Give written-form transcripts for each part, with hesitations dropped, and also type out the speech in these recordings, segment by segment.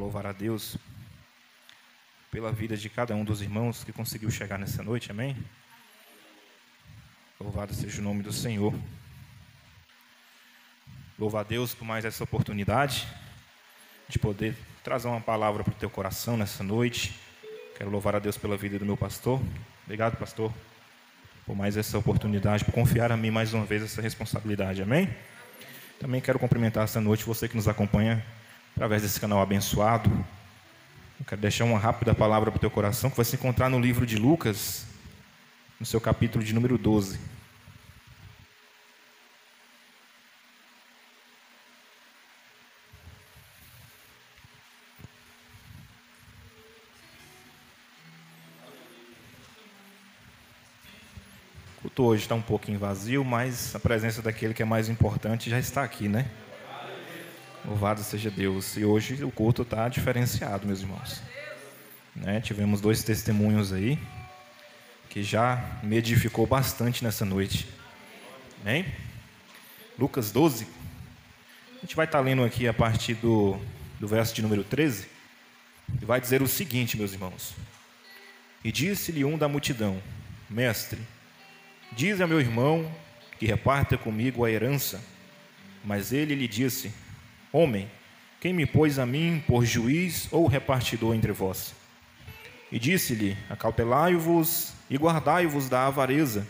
louvar a Deus pela vida de cada um dos irmãos que conseguiu chegar nessa noite, amém? Louvado seja o nome do Senhor. Louvo a Deus por mais essa oportunidade de poder trazer uma palavra para o teu coração nessa noite. Quero louvar a Deus pela vida do meu pastor. Obrigado, pastor, por mais essa oportunidade, por confiar a mim mais uma vez essa responsabilidade, amém? Também quero cumprimentar essa noite você que nos acompanha através desse canal abençoado. Eu quero deixar uma rápida palavra para o teu coração, que vai se encontrar no livro de Lucas, no seu capítulo de número 12. O culto hoje está um pouquinho vazio, mas a presença daquele que é mais importante já está aqui, né? Louvado seja Deus. E hoje o culto está diferenciado, meus irmãos. Né? Tivemos 2 testemunhos aí, que já me edificou bastante nessa noite. Amém? Lucas 12. A gente vai estar lendo aqui a partir do verso de número 13. E vai dizer o seguinte, meus irmãos. E disse-lhe um da multidão: Mestre, diz ao meu irmão que reparta comigo a herança. Mas ele lhe disse: Homem, quem me pôs a mim por juiz ou repartidor entre vós? E disse-lhe: Acautelai-vos e guardai-vos da avareza,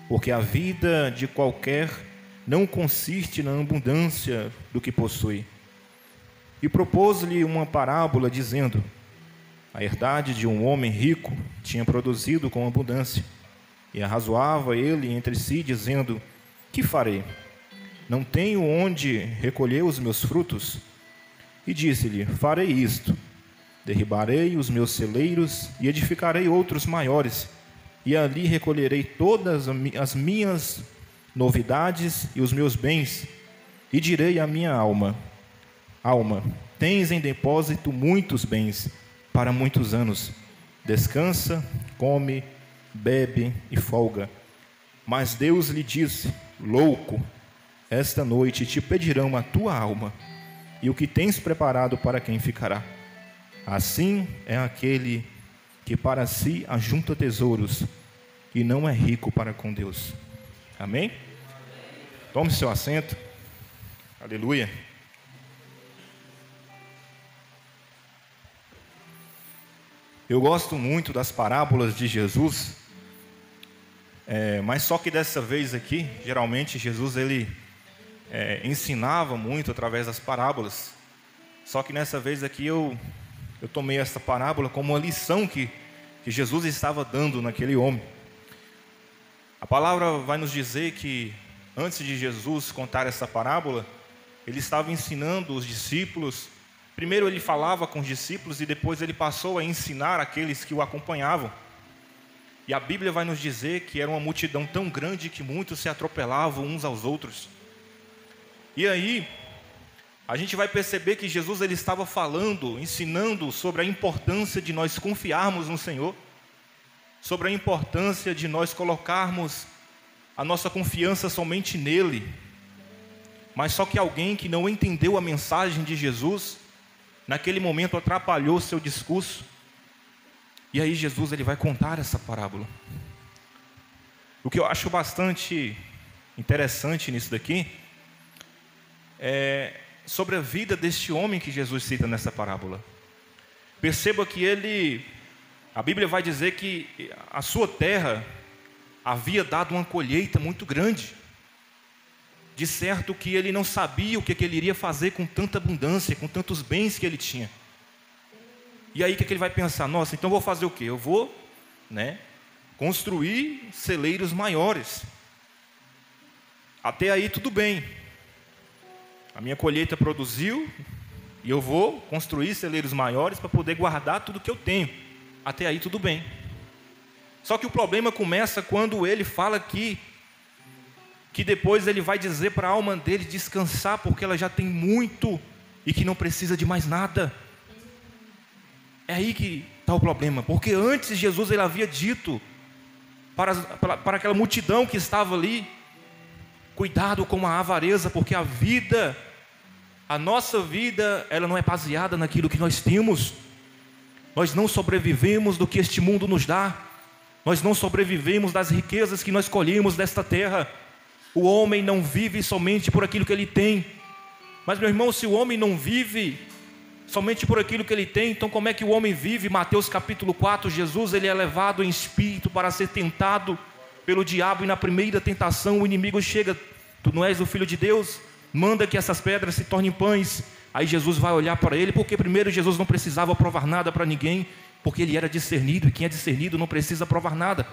porque a vida de qualquer não consiste na abundância do que possui. E propôs-lhe uma parábola, dizendo: A herdade de um homem rico tinha produzido com abundância. E arrazoava ele entre si, dizendo: Que farei? Não tenho onde recolher os meus frutos? E disse-lhe: Farei isto: derribarei os meus celeiros e edificarei outros maiores, e ali recolherei todas as minhas novidades e os meus bens, e direi à minha alma: Alma, tens em depósito muitos bens para muitos anos. Descansa, come, bebe e folga. Mas Deus lhe disse: Louco, esta noite te pedirão a tua alma, e o que tens preparado para quem ficará? Assim é aquele que para si ajunta tesouros e não é rico para com Deus. Amém? Tome seu assento. Aleluia. Eu gosto muito das parábolas de Jesus, mas só que dessa vez aqui, geralmente Jesus ele ensinava muito através das parábolas. Só que nessa vez aqui eu tomei essa parábola como uma lição que Jesus estava dando naquele homem. A palavra vai nos dizer que antes de Jesus contar essa parábola, ele estava ensinando os discípulos. Primeiro ele falava com os discípulos e depois ele passou a ensinar aqueles que o acompanhavam. E a Bíblia vai nos dizer que era uma multidão tão grande que muitos se atropelavam uns aos outros. E aí, a gente vai perceber que Jesus ele estava falando, ensinando sobre a importância de nós confiarmos no Senhor, sobre a importância de nós colocarmos a nossa confiança somente nele. Mas só que alguém que não entendeu a mensagem de Jesus, naquele momento atrapalhou seu discurso. E aí Jesus ele vai contar essa parábola. O que eu acho bastante interessante nisso daqui é sobre a vida deste homem que Jesus cita nessa parábola. Perceba que a Bíblia vai dizer que a sua terra havia dado uma colheita muito grande. De certo que ele não sabia o que ele iria fazer com tanta abundância, com tantos bens que ele tinha. E aí o que ele vai pensar? Nossa, então eu vou fazer o quê? Eu vou, construir celeiros maiores. Até aí tudo bem. A minha colheita produziu e eu vou construir celeiros maiores para poder guardar tudo que eu tenho. Até aí tudo bem. Só que o problema começa quando ele fala que depois ele vai dizer para a alma dele descansar, porque ela já tem muito e que não precisa de mais nada. É aí que está o problema, porque antes Jesus ele havia dito para aquela multidão que estava ali: cuidado com a avareza, porque a vida A nossa vida, ela não é baseada naquilo que nós temos. Nós não sobrevivemos do que este mundo nos dá. Nós não sobrevivemos das riquezas que nós colhemos desta terra. O homem não vive somente por aquilo que ele tem. Mas, meu irmão, se o homem não vive somente por aquilo que ele tem, então como é que o homem vive? Mateus capítulo 4, Jesus ele é levado em espírito para ser tentado pelo diabo, e na primeira tentação o inimigo chega: tu não és o Filho de Deus? Manda que essas pedras se tornem pães. Aí Jesus vai olhar para ele, porque primeiro Jesus não precisava provar nada para ninguém, porque ele era discernido, e quem é discernido não precisa provar nada.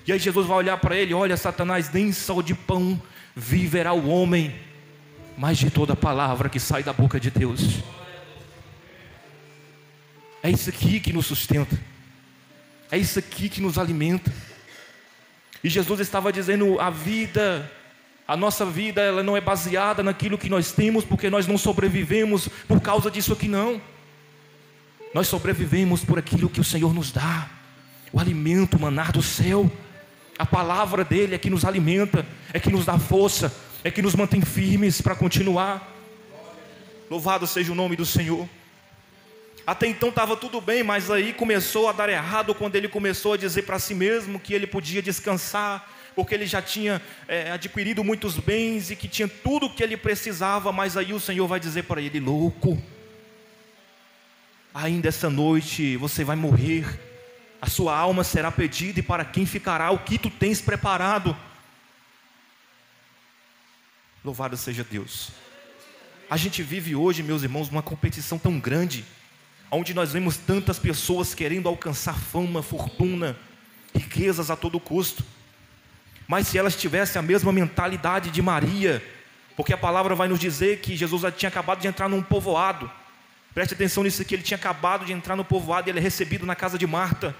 E aí Jesus vai olhar para ele: olha, Satanás, nem só de pão viverá o homem, mas de toda palavra que sai da boca de Deus. É isso aqui que nos sustenta, é isso aqui que nos alimenta. E Jesus estava dizendo: a nossa vida, ela não é baseada naquilo que nós temos, porque nós não sobrevivemos por causa disso aqui, não. Nós sobrevivemos por aquilo que o Senhor nos dá, o alimento, o maná do céu. A palavra dele é que nos alimenta, é que nos dá força, é que nos mantém firmes para continuar. Louvado seja o nome do Senhor. Até então estava tudo bem, mas aí começou a dar errado quando ele começou a dizer para si mesmo que ele podia descansar, porque ele já tinha adquirido muitos bens e que tinha tudo o que ele precisava. Mas aí o Senhor vai dizer para ele: louco, ainda essa noite você vai morrer, a sua alma será pedida, e para quem ficará o que tu tens preparado? Louvado seja Deus. A gente vive hoje, meus irmãos, uma competição tão grande, onde nós vemos tantas pessoas querendo alcançar fama, fortuna, riquezas a todo custo. Mas se elas tivessem a mesma mentalidade de Maria, porque a palavra vai nos dizer que Jesus tinha acabado de entrar num povoado. Preste atenção nisso aqui: ele tinha acabado de entrar no povoado e ele é recebido na casa de Marta.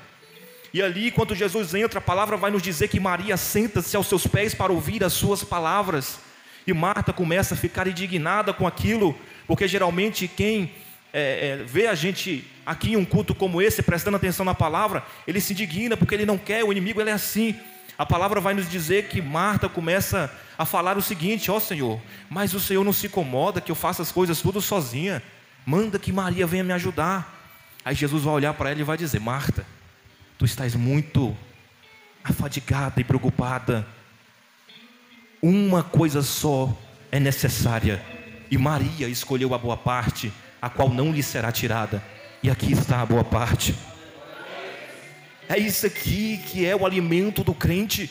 E ali, quando Jesus entra, a palavra vai nos dizer que Maria senta-se aos seus pés para ouvir as suas palavras. E Marta começa a ficar indignada com aquilo, porque geralmente quem vê a gente aqui em um culto como esse, prestando atenção na palavra, ele se indigna, porque ele não quer, o inimigo ele é assim. A palavra vai nos dizer que Marta começa a falar o seguinte: ó Senhor, mas o Senhor não se incomoda que eu faça as coisas tudo sozinha? Manda que Maria venha me ajudar. Aí Jesus vai olhar para ela e vai dizer: Marta, tu estás muito afadigada e preocupada. Uma coisa só é necessária, e Maria escolheu a boa parte, a qual não lhe será tirada. E aqui está a boa parte. É isso aqui que é o alimento do crente.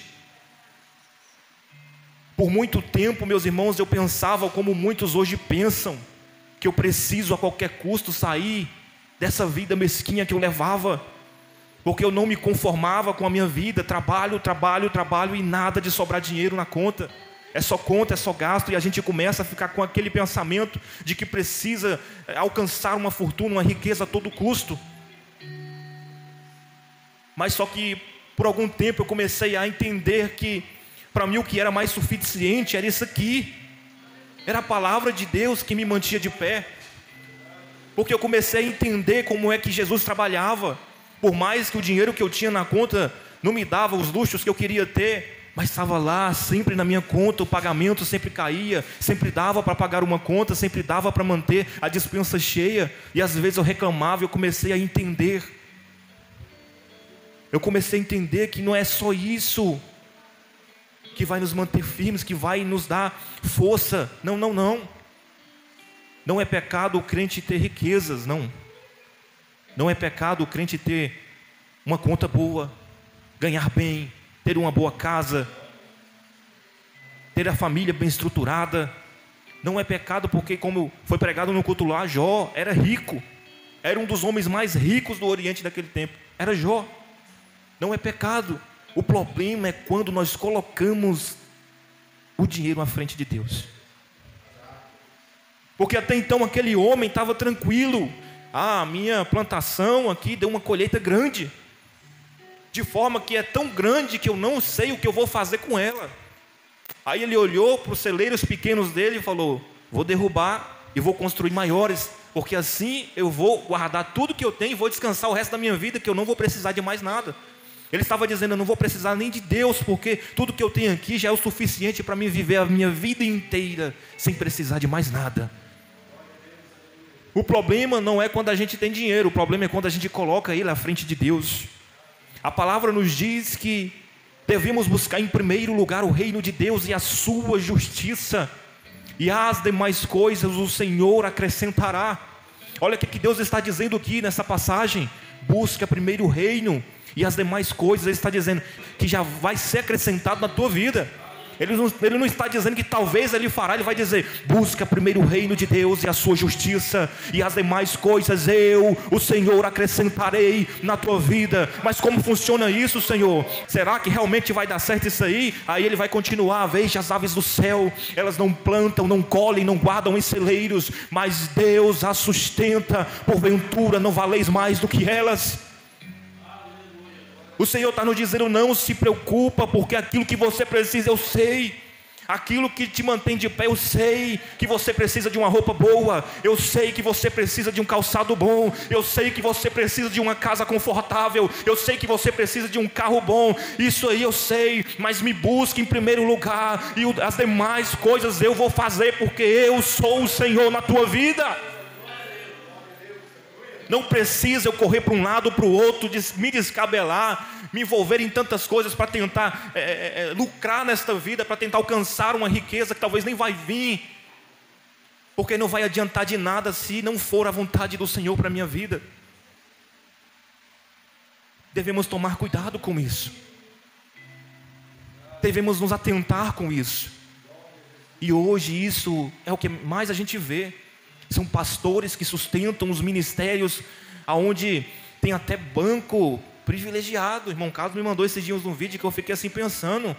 Por muito tempo, meus irmãos, eu pensava como muitos hoje pensam, que eu preciso a qualquer custo sair dessa vida mesquinha que eu levava, porque eu não me conformava com a minha vida. Trabalho e nada de sobrar dinheiro na conta. É só conta, é só gasto, e a gente começa a ficar com aquele pensamento de que precisa alcançar uma fortuna, uma riqueza a todo custo. Mas só que por algum tempo eu comecei a entender que para mim o que era mais suficiente era isso aqui. Era a palavra de Deus que me mantinha de pé. Porque eu comecei a entender como é que Jesus trabalhava. Por mais que o dinheiro que eu tinha na conta não me dava os luxos que eu queria ter, mas estava lá sempre na minha conta, o pagamento sempre caía, sempre dava para pagar uma conta, sempre dava para manter a despensa cheia. E às vezes eu reclamava, e eu comecei a entender. Eu comecei a entender que não é só isso que vai nos manter firmes, que vai nos dar força. Não. Não é pecado o crente ter riquezas, não. Não é pecado o crente ter uma conta boa, ganhar bem, ter uma boa casa, ter a família bem estruturada. Não é pecado porque, como foi pregado no culto lá, Jó era rico. Era um dos homens mais ricos do Oriente daquele tempo. Era Jó. Não é pecado. O problema é quando nós colocamos o dinheiro à frente de Deus. Porque até então aquele homem estava tranquilo. A minha plantação aqui deu uma colheita grande, de forma que é tão grande que eu não sei o que eu vou fazer com ela. Aí ele olhou para os celeiros pequenos dele e falou: vou derrubar e vou construir maiores, porque assim eu vou guardar tudo que eu tenho e vou descansar o resto da minha vida, que eu não vou precisar de mais nada. Ele estava dizendo: eu não vou precisar nem de Deus, porque tudo que eu tenho aqui já é o suficiente para mim viver a minha vida inteira sem precisar de mais nada. O problema não é quando a gente tem dinheiro, o problema é quando a gente coloca ele à frente de Deus. A palavra nos diz que devemos buscar em primeiro lugar o reino de Deus e a sua justiça, e as demais coisas o Senhor acrescentará. Olha o que Deus está dizendo aqui nessa passagem: busca primeiro o reino e as demais coisas. Ele está dizendo que já vai ser acrescentado na tua vida. Ele não está dizendo que talvez Ele fará. Ele vai dizer: busca primeiro o reino de Deus e a sua justiça, e as demais coisas eu, o Senhor, acrescentarei na tua vida. Mas como funciona isso, Senhor? Será que realmente vai dar certo isso aí? Aí Ele vai continuar: veja as aves do céu, elas não plantam, não colhem, não guardam em celeiros, mas Deus as sustenta. Porventura não valeis mais do que elas? O Senhor está nos dizendo: não se preocupa, porque aquilo que você precisa eu sei. Aquilo que te mantém de pé eu sei. Que você precisa de uma roupa boa, eu sei que você precisa de um calçado bom, eu sei que você precisa de uma casa confortável, eu sei que você precisa de um carro bom. Isso aí eu sei, mas me busque em primeiro lugar, e as demais coisas eu vou fazer, porque eu sou o Senhor na tua vida. Não precisa eu correr para um lado ou para o outro, me descabelar, me envolver em tantas coisas para tentar lucrar nesta vida, para tentar alcançar uma riqueza que talvez nem vai vir, porque não vai adiantar de nada se não for a vontade do Senhor para a minha vida. Devemos tomar cuidado com isso, devemos nos atentar com isso. E hoje isso é o que mais a gente vê. São pastores que sustentam os ministérios, aonde tem até banco privilegiado. O irmão Carlos me mandou esses dias um vídeo que eu fiquei assim pensando,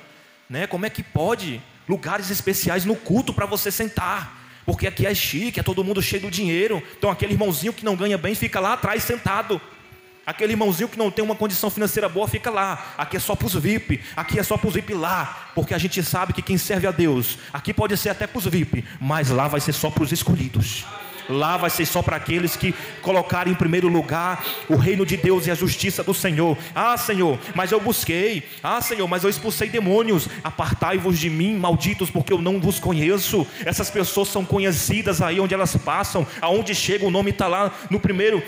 né? Como é que pode lugares especiais no culto para você sentar? Porque aqui é chique, é todo mundo cheio do dinheiro. Então aquele irmãozinho que não ganha bem fica lá atrás sentado. Aquele irmãozinho que não tem uma condição financeira boa fica lá. Aqui é só para os VIP, aqui é só para os VIP lá. Porque a gente sabe que quem serve a Deus, aqui pode ser até para os VIP, mas lá vai ser só para os escolhidos. Lá vai ser só para aqueles que colocarem em primeiro lugar o reino de Deus e a justiça do Senhor. Ah, Senhor, mas eu busquei. Ah, Senhor, mas eu expulsei demônios. Apartai-vos de mim, malditos, porque eu não vos conheço. Essas pessoas são conhecidas aí onde elas passam. Aonde chega o nome está lá no primeiro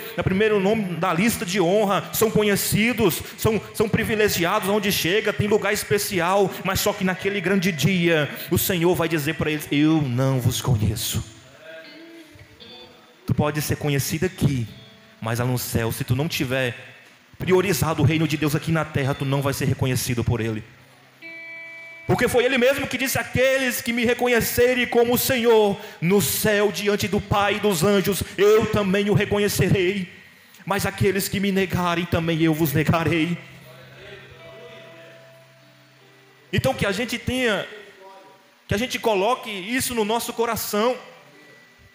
nome da lista de honra. São conhecidos, são privilegiados. Onde chega tem lugar especial. Mas só que naquele grande dia o Senhor vai dizer para eles: eu não vos conheço. Tu pode ser conhecido aqui, mas lá no céu, se tu não tiver priorizado o reino de Deus aqui na terra, tu não vai ser reconhecido por Ele. Porque foi Ele mesmo que disse: aqueles que me reconhecerem como o Senhor, no céu diante do Pai e dos anjos, eu também o reconhecerei. Mas aqueles que me negarem, também eu vos negarei. Então que a gente coloque isso no nosso coração.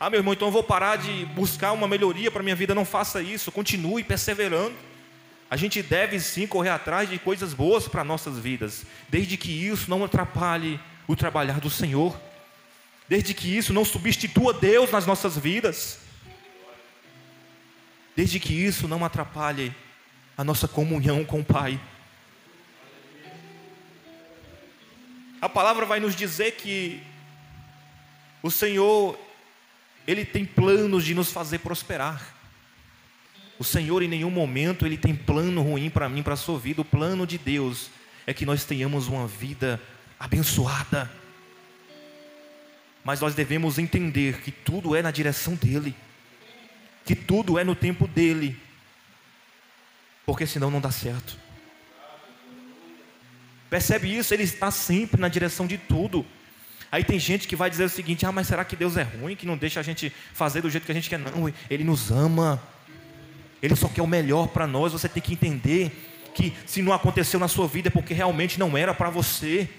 Ah, meu irmão, então eu vou parar de buscar uma melhoria para a minha vida. Não faça isso, continue perseverando. A gente deve sim correr atrás de coisas boas para nossas vidas, desde que isso não atrapalhe o trabalhar do Senhor, desde que isso não substitua Deus nas nossas vidas, desde que isso não atrapalhe a nossa comunhão com o Pai. A palavra vai nos dizer que o Senhor, Ele tem planos de nos fazer prosperar. O Senhor em nenhum momento Ele tem plano ruim para mim, para a sua vida. O plano de Deus é que nós tenhamos uma vida abençoada. Mas nós devemos entender que tudo é na direção dEle, que tudo é no tempo dEle, porque senão não dá certo. Percebe isso? Ele está sempre na direção de tudo. Aí tem gente que vai dizer o seguinte: ah, mas será que Deus é ruim, que não deixa a gente fazer do jeito que a gente quer? Não, Ele nos ama, Ele só quer o melhor para nós. Você tem que entender que se não aconteceu na sua vida é porque realmente não era para você.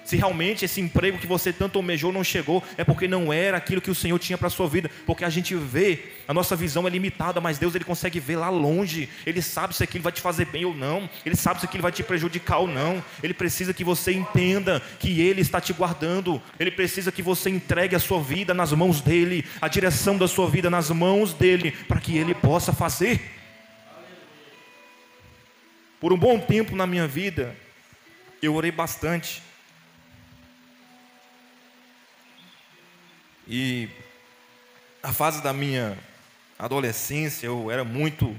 Se realmente esse emprego que você tanto almejou não chegou, é porque não era aquilo que o Senhor tinha para a sua vida. Porque a gente vê, a nossa visão é limitada, mas Deus Ele consegue ver lá longe. Ele sabe se aquilo vai te fazer bem ou não, Ele sabe se aquilo vai te prejudicar ou não. Ele precisa que você entenda que Ele está te guardando. Ele precisa que você entregue a sua vida nas mãos dEle, a direção da sua vida nas mãos dEle, para que Ele possa fazer. Por um bom tempo na minha vida, eu orei bastante. E a fase da minha adolescência, eu era muito,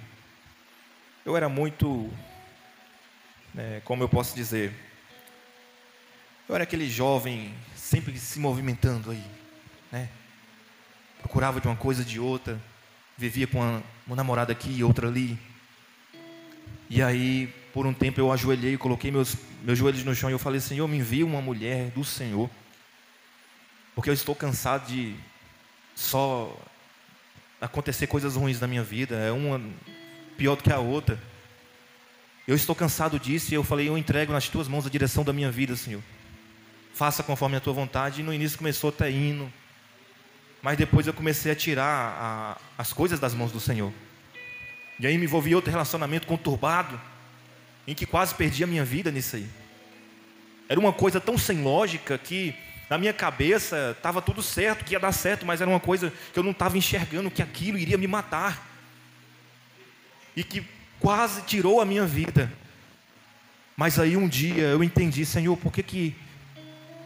como eu posso dizer, eu era aquele jovem sempre se movimentando aí, né? Procurava de uma coisa de outra, vivia com uma namorada aqui e outra ali. E aí, por um tempo eu ajoelhei, coloquei meus joelhos no chão e eu falei: Senhor, me envia uma mulher do Senhor, porque eu estou cansado de só acontecer coisas ruins na minha vida, é uma pior do que a outra. Eu estou cansado disso e eu falei: eu entrego nas tuas mãos a direção da minha vida, Senhor. Faça conforme a tua vontade. E no início começou até hino, mas depois eu comecei a tirar as coisas das mãos do Senhor. E aí me envolvi em outro relacionamento conturbado, em que quase perdi a minha vida nisso aí. Era uma coisa tão sem lógica que na minha cabeça estava tudo certo, que ia dar certo, mas era uma coisa que eu não estava enxergando, que aquilo iria me matar. E que quase tirou a minha vida. Mas aí um dia eu entendi: Senhor, por que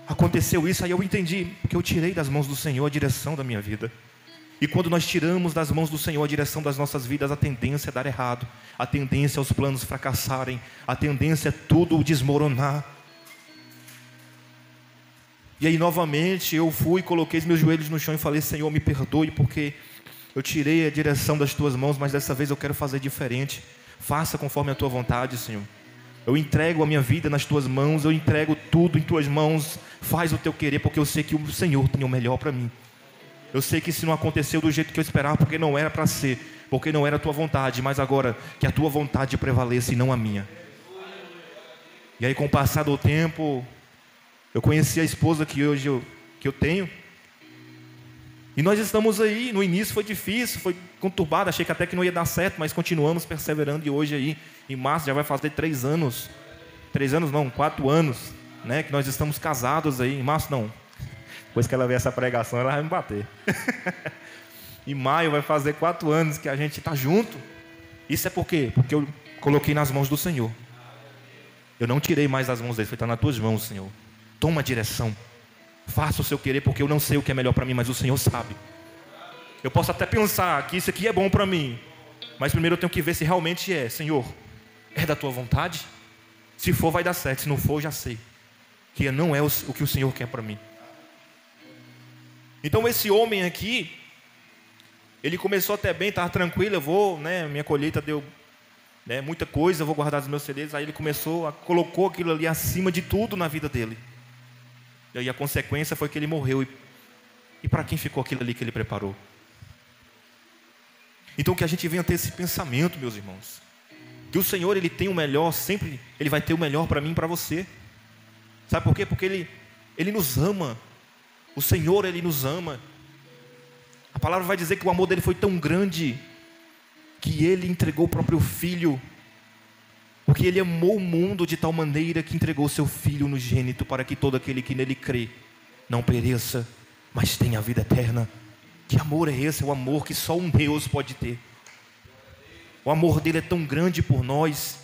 aconteceu isso? Aí eu entendi, porque eu tirei das mãos do Senhor a direção da minha vida. E quando nós tiramos das mãos do Senhor a direção das nossas vidas, a tendência é dar errado, a tendência é os planos fracassarem, a tendência é tudo desmoronar. E aí novamente eu fui, coloquei os meus joelhos no chão e falei: Senhor, me perdoe, porque eu tirei a direção das tuas mãos, mas dessa vez eu quero fazer diferente. Faça conforme a tua vontade, Senhor. Eu entrego a minha vida nas tuas mãos, eu entrego tudo em tuas mãos. Faz o teu querer, porque eu sei que o Senhor tem o melhor para mim. Eu sei que se não aconteceu do jeito que eu esperava, porque não era para ser, porque não era a tua vontade, mas agora que a tua vontade prevaleça e não a minha. E aí, com o passar do tempo, eu conheci a esposa que hoje eu tenho. E nós estamos aí. No início foi difícil, foi conturbado, achei que até que não ia dar certo, mas continuamos perseverando. E hoje aí, em março, já vai fazer 3 anos. 3 anos não, 4 anos, né? Que nós estamos casados aí. Em março não. Depois que ela ver essa pregação, ela vai me bater. Em maio vai fazer 4 anos que a gente está junto. Isso é por quê? Porque eu coloquei nas mãos do Senhor. Eu não tirei mais das mãos dele, foi: está nas tuas mãos, Senhor. Toma a direção. Faça o seu querer, porque eu não sei o que é melhor para mim, mas o Senhor sabe. Eu posso até pensar que isso aqui é bom para mim, mas primeiro eu tenho que ver se realmente é. Senhor, é da tua vontade? Se for, vai dar certo. Se não for, eu já sei que não é o que o Senhor quer para mim. Então esse homem aqui, ele começou até bem, estava tranquilo. Eu vou, minha colheita deu muita coisa, eu vou guardar os meus celeiros. Aí ele colocou aquilo ali acima de tudo na vida dele. E aí a consequência foi que ele morreu. E para quem ficou aquilo ali que ele preparou? Então que a gente venha ter esse pensamento, meus irmãos, que o Senhor, Ele tem o melhor, sempre Ele vai ter o melhor para mim e para você. Sabe por quê? Porque Ele nos ama. O Senhor, Ele nos ama. A palavra vai dizer que o amor dele foi tão grande que Ele entregou o próprio Filho, porque Ele amou o mundo de tal maneira que entregou o seu Filho unigênito, para que todo aquele que nele crê não pereça, mas tenha a vida eterna. Que amor é esse? É o amor que só um Deus pode ter. O amor dele é tão grande por nós,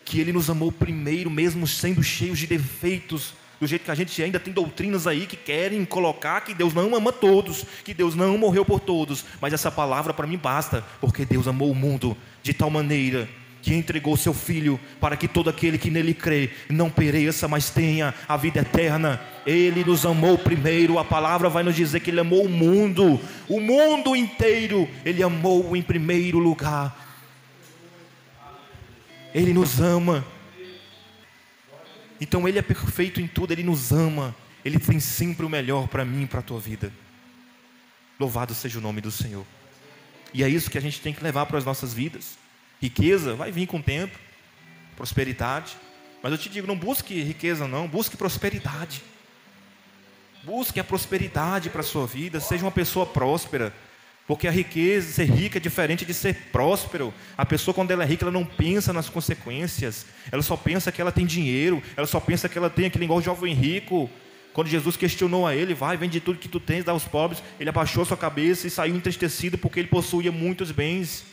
que Ele nos amou primeiro, mesmo sendo cheios de defeitos, do jeito que a gente ainda tem doutrinas aí que querem colocar que Deus não ama todos, que Deus não morreu por todos. Mas essa palavra para mim basta, porque Deus amou o mundo de tal maneira que entregou seu Filho, para que todo aquele que nele crê não pereça, mas tenha a vida eterna. Ele nos amou primeiro. A palavra vai nos dizer que Ele amou o mundo inteiro. Ele amou em primeiro lugar. Ele nos ama. Então Ele é perfeito em tudo, Ele nos ama. Ele tem sempre o melhor para mim e para a tua vida. Louvado seja o nome do Senhor. E é isso que a gente tem que levar para as nossas vidas. Riqueza vai vir com o tempo, prosperidade. Mas eu te digo, não busque riqueza não, busque prosperidade. Busque a prosperidade para a sua vida, seja uma pessoa próspera. Porque a riqueza, ser rica é diferente de ser próspero. A pessoa, quando ela é rica, ela não pensa nas consequências. Ela só pensa que ela tem dinheiro. Ela só pensa que ela tem aquele igual o jovem rico. Quando Jesus questionou a ele, vai, vende tudo que tu tens, dá aos pobres. Ele abaixou sua cabeça e saiu entristecido, porque ele possuía muitos bens.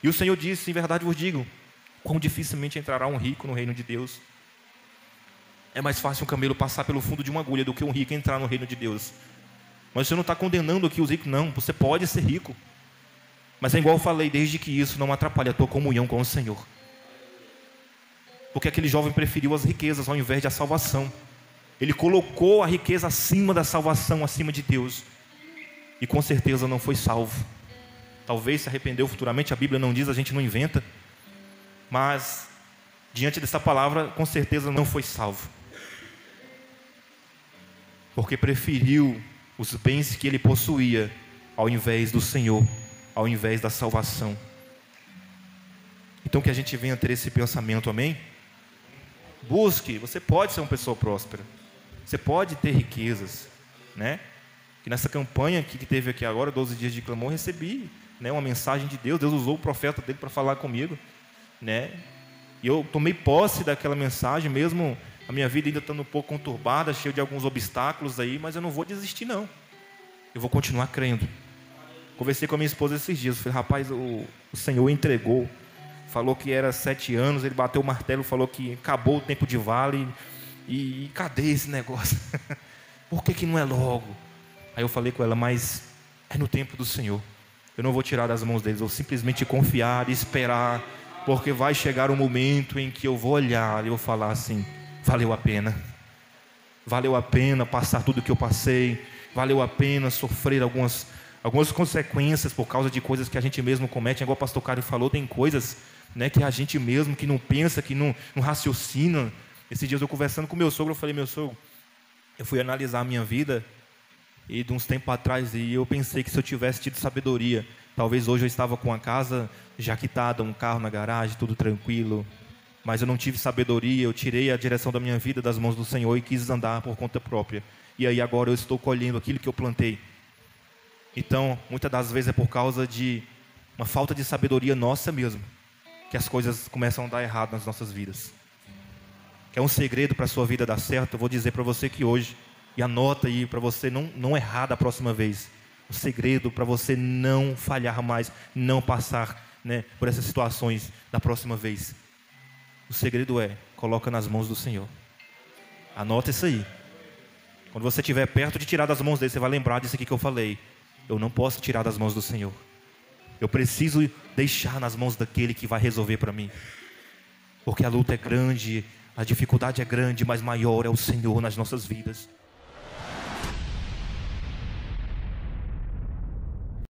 E o Senhor disse, em verdade vos digo, quão dificilmente entrará um rico no reino de Deus. É mais fácil um camelo passar pelo fundo de uma agulha do que um rico entrar no reino de Deus. Mas você não está condenando aqui os ricos, não. Você pode ser rico. Mas é igual eu falei, desde que isso não atrapalhe a tua comunhão com o Senhor. Porque aquele jovem preferiu as riquezas ao invés de a salvação. Ele colocou a riqueza acima da salvação, acima de Deus. E com certeza não foi salvo. Talvez se arrependeu futuramente, a Bíblia não diz, a gente não inventa. Mas, diante dessa palavra, com certeza não foi salvo. Porque preferiu os bens que ele possuía, ao invés do Senhor, ao invés da salvação. Então que a gente venha ter esse pensamento, amém? Busque, você pode ser uma pessoa próspera. Você pode ter riquezas, né? Que nessa campanha que teve aqui agora, 12 dias de clamor, recebi, né, uma mensagem de Deus. Deus usou o profeta dele para falar comigo, né? E eu tomei posse daquela mensagem, mesmo a minha vida ainda estando um pouco conturbada, cheia de alguns obstáculos aí, mas eu não vou desistir não. Eu vou continuar crendo. Conversei com a minha esposa esses dias, eu falei, rapaz, o Senhor entregou, falou que era 7 anos, ele bateu o martelo, falou que acabou o tempo de vale, e cadê esse negócio? Por que não é logo? Aí eu falei com ela, mas é no tempo do Senhor, eu não vou tirar das mãos deles, eu vou simplesmente confiar e esperar, porque vai chegar um momento em que eu vou olhar e eu vou falar assim, valeu a pena passar tudo que eu passei, valeu a pena sofrer algumas consequências por causa de coisas que a gente mesmo comete. Igual o pastor Cário falou, tem coisas, né, que a gente mesmo, que não pensa, que não raciocina. Esses dias eu conversando com meu sogro, eu falei, meu sogro, eu fui analisar a minha vida, e de uns tempos atrás, e eu pensei que se eu tivesse tido sabedoria, talvez hoje eu estava com a casa já quitada, um carro na garagem, tudo tranquilo. Mas eu não tive sabedoria, eu tirei a direção da minha vida das mãos do Senhor e quis andar por conta própria. E aí agora eu estou colhendo aquilo que eu plantei. Então, muitas das vezes é por causa de uma falta de sabedoria nossa mesmo, que as coisas começam a dar errado nas nossas vidas. Quer um segredo para a sua vida dar certo? Eu vou dizer para você que hoje, e anota aí para você não errar da próxima vez. O segredo para você não falhar mais, não passar, né, por essas situações da próxima vez. O segredo é, coloca nas mãos do Senhor. Anota isso aí. Quando você estiver perto de tirar das mãos dele, você vai lembrar disso aqui que eu falei. Eu não posso tirar das mãos do Senhor. Eu preciso deixar nas mãos daquele que vai resolver para mim. Porque a luta é grande, a dificuldade é grande, mas maior é o Senhor nas nossas vidas.